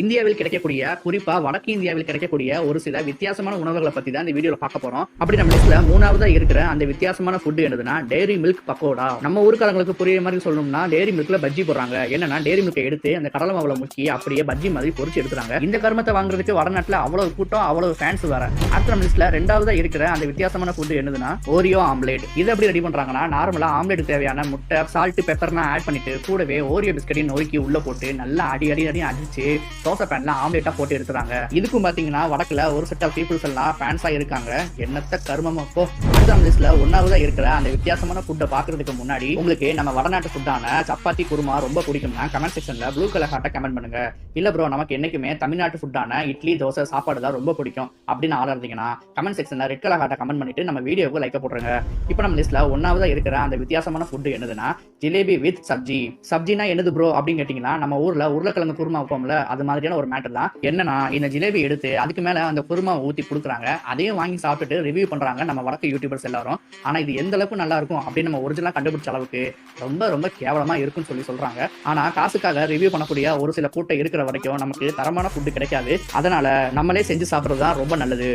இந்தியாவில் கிடைக்கக்கூடிய, குறிப்பா வடக்கு இந்தியாவில் கிடைக்கக்கூடிய ஒரு சில வித்தியாசமான உணவுகளை பத்தி தான் இந்த வீடியோல பார்க்க போறோம். அப்படி நம்ம லிஸ்ட்ல மூணாவதா இருக்கிற அந்த வித்தியாசமான ஃபுட் என்னதுன்னா டெய்ரி மில்க் பக்கோடா. நம்ம ஊர்க்காரங்களுக்கு புரியுற மாதிரி சொல்லணும்னா டெய்ரி மில்க்ல பஜ்ஜி போடுறாங்க. என்னன்னா டெய்ரி மில்கை எடுத்து அந்த கடலை மாவுல முக்கி அப்படியே பஜ்ஜி மாதிரி பொரிச்சு எடுத்துறாங்க. இந்த கருமத்தை வாங்குறதுக்கு வடநாட்டுல அவ்வளவு கூட்டம், அவ்வளவு ஃபேன்ஸ் வேற. அடுத்த நம்ம லிஸ்ட்ல ரெண்டாவதா இருக்கிற அந்த வித்தியாசமான ஃபுட் என்னதுன்னா ஓரியோ ஆம்லேட். இது எப்படி ரெடி பண்றாங்கன்னா நார்மலா ஆம்லேட் தேவையான முட்டை, சால்ட், பெப்பர்லாம் ஆட் பண்ணிட்டு கூடவே ஓரியோ பிஸ்கட்டையும் நொறுக்கி உள்ள போட்டு நல்லா அடி அடிச்சு தோசை பேன்ல ஆம்லேட்டா போட்டு எடுத்துறாங்க. இதுக்கும் பாத்தீங்கன்னா வடக்குல ஒரு செட் ஆஃப் பீப்புள்ஸ் எல்லாம் ஃபேன்ஸா இருக்காங்க. என்னத்த கருமமா போ. அடுத்த லிஸ்ட்ல ஒன்னாவதா இருக்கிற அந்த வித்தியாசமான ஃபுட்டை பாக்குறதுக்கு முன்னாடி உங்களுக்கு நம்ம வடநாட்டு ஃபுட்டான சப்பாத்தி குருமா ரொம்ப பிடிக்கும்னா கமெண்ட் செக்ஷன்ல ப்ளூ கலர் ஹார்ட்டை கமெண்ட் பண்ணுங்க. இல்ல ப்ரோ நமக்கு என்னைக்குமே தமிழ்நாட்டு ஃபுட்டான இட்லி, தோசை, சாப்பாடு தான் ரொம்ப பிடிக்கும் அப்படின்னு ஆளா இருந்தீங்கன்னா கமெண்ட் செக்ஷன்ல ரெட் கலர் ஹார்ட்டை கமெண்ட் பண்ணிட்டு நம்ம வீடியோவுக்கு லைக் போட்டுருங்க. இப்போ நம்ம லிஸ்ட்ல ஒன்னாவதா இருக்கிற அந்த வித்தியாசமான ஃபுட் என்னதுன்னா ஜிலேபி வித் சப்ஜி. சப்ஜினா என்னது ப்ரோ அப்படின்னு கேட்டீங்கன்னா நம்ம ஊர்ல உருளைக்கிழங்கு குருமா வைப்போம்ல, அது மாதிரியான ஒரு மேட்டர் தான். என்னன்னா இந்த ஜிலேபி எடுத்து அதுக்கு மேல அந்த குருமா ஊத்தி கொடுக்குறாங்க. அதையும் வாங்கி சாப்பிட்டுட்டு ரிவ்யூ பண்றாங்க நம்ம வடக்கு யூடியூபர்ஸ் எல்லாரும். ஆனா இது எந்த அளவுக்கு நல்லா இருக்கும் அப்படின்னு நம்ம ஒரிஜினலா கண்டுபிடிச்ச அளவுக்கு ரொம்ப கேவலமா இருக்குன்னு சொல்றாங்க. ஆனா காசுக்காக ரிவ்யூ பண்ணக்கூடிய ஒரு சில கூட்டம் இருக்கிற வரைக்கும் நமக்கு தரமான ஃபுட் கிடைக்காது. அதனால நம்மளே செஞ்சு சாப்பிடுறது தான் ரொம்ப நல்லது.